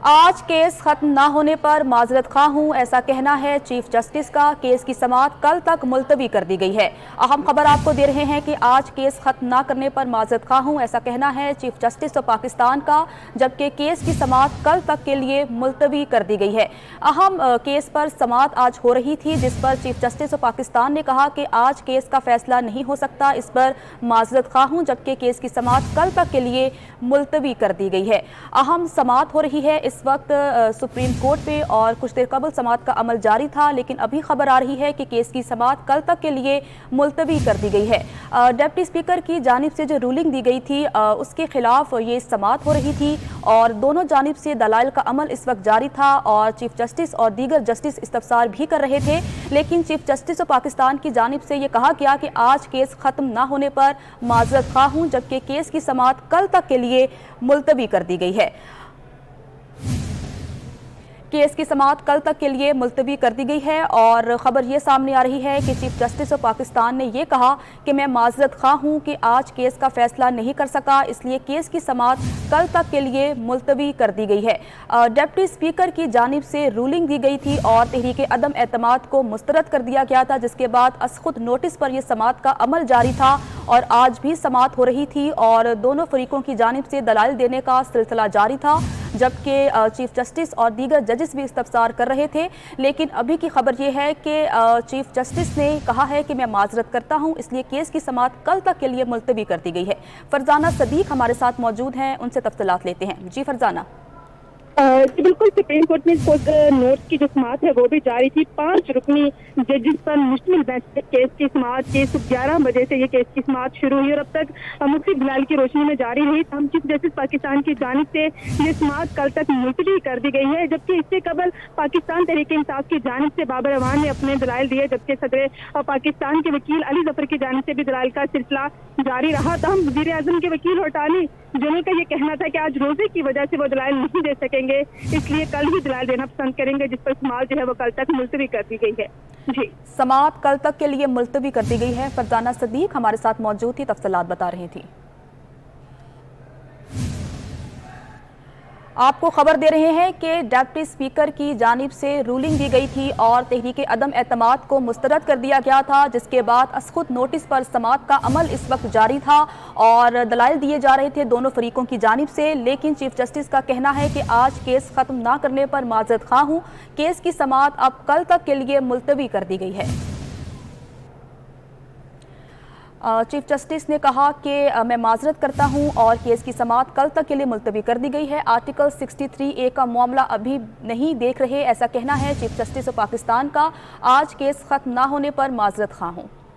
आज केस खत्म ना होने पर माजरत खा हूँ, ऐसा कहना है चीफ जस्टिस का। केस की समाअत कल तक मुलतवी कर दी गई है। अहम खबर आपको दे रहे हैं कि आज केस खत्म ना करने पर माजरत खा हूँ, ऐसा कहना है चीफ जस्टिस ऑफ पाकिस्तान का, जबकि केस की समाअत कल तक के लिए मुलतवी कर दी गई है। अहम केस पर समाअत आज हो रही थी, जिस पर चीफ जस्टिस ऑफ पाकिस्तान ने कहा कि आज केस का फैसला नहीं हो सकता, इस पर माजरत खा हूँ, जबकि केस की समाअत कल तक के लिए मुलतवी कर दी गई है। अहम समाअत हो रही है इस वक्त सुप्रीम कोर्ट पे, और कुछ देर कबल समाअत का अमल जारी था, लेकिन अभी खबर आ रही है कि केस की समाअत कल तक के लिए मुलतवी कर दी गई है। डिप्टी स्पीकर की जानिब से जो रूलिंग दी गई थी उसके खिलाफ ये समाअत हो रही थी, और दोनों जानिब से दलाइल का अमल इस वक्त जारी था, और चीफ जस्टिस और दीगर जस्टिस इस्तफसार भी कर रहे थे। लेकिन चीफ जस्टिस ऑफ पाकिस्तान की जानिब से ये कहा गया कि आज केस खत्म ना होने पर माजरत खा हूँ, जबकि केस की समाअत कल तक के लिए मुलतवी कर दी गई है। केस की समाअत कल तक के लिए मुलतवी कर दी गई है, और ख़बर ये सामने आ रही है कि चीफ जस्टिस ऑफ पाकिस्तान ने ये कहा कि मैं माजरत खा हूँ कि आज केस का फैसला नहीं कर सका, इसलिए केस की समाअत कल तक के लिए मुलतवी कर दी गई है। डिप्टी स्पीकर की जानिब से रूलिंग दी गई थी और तहरीक अदम एतमाद को मुस्तरद कर दिया गया था, जिसके बाद असखुद नोटिस पर यह समाअत का अमल जारी था, और आज भी समाअत हो रही थी, और दोनों फरीकों की जानिब से दलाइल देने का सिलसिला जारी था, जबकि चीफ जस्टिस और दीगर जजेस भी इस्तफसार कर रहे थे। लेकिन अभी की खबर यह है कि चीफ जस्टिस ने कहा है कि मैं माजरत करता हूं, इसलिए केस की समाअत कल तक के लिए मुलतवी कर दी गई है। फरजाना सदीक हमारे साथ मौजूद हैं, उनसे तफसीलात लेते हैं। जी फरजाना। बिल्कुल, सुप्रीम कोर्ट में नोट की जो समाअत है वो भी जारी थी। 5 रुकनी जजेस पर मुश्तमिल बेंच से केस की समाअत के 11 बजे से ये केस की समाअत शुरू हुई, और अब तक मुख्तलिफ दलाइल की रोशनी में जारी रही। हम चीफ जस्टिस पाकिस्तान की जानिब से ये समाअत कल तक मुलतवी कर दी गई है, जबकि इससे कबल पाकिस्तान तहरीक इंसाफ की जानिब से बाबर अवान ने अपने दलाइल दिए, जबकि सदर पाकिस्तान के वकील अली जफर की जानिब से भी दलाइल का सिलसिला जारी रहा। तहम वज़ीर आज़म के वकील हटानी जनरल का ये कहना था कि आज रोजे की वजह से वो दलाइल नहीं दे सकेंगे, इसलिए कल ही दलाइल देना पसंद करेंगे, जिस पर समाअत जो है वो कल तक मुलतवी कर दी गई है। जी, समाअत कल तक के लिए मुलतवी कर दी गई है। फरजाना सदीक हमारे साथ मौजूद थी, तफसीलात बता रही थी। आपको खबर दे रहे हैं कि डिप्टी स्पीकर की जानिब से रूलिंग दी गई थी और तहरीक अदम एतमाद को मुस्तरद कर दिया गया था, जिसके बाद असखुद नोटिस पर समाअत का अमल इस वक्त जारी था और दलाइल दिए जा रहे थे दोनों फरीकों की जानिब से। लेकिन चीफ जस्टिस का कहना है कि आज केस खत्म ना करने पर माजरत खा हूँ, केस की समाअत अब कल तक के लिए मुलतवी कर दी गई है। चीफ जस्टिस ने कहा कि मैं माजरत करता हूं और केस की समाअत कल तक के लिए मुलतवी कर दी गई है। आर्टिकल 63A का मामला अभी नहीं देख रहे, ऐसा कहना है चीफ जस्टिस ऑफ पाकिस्तान का। आज केस खत्म ना होने पर माजरत खा हूं।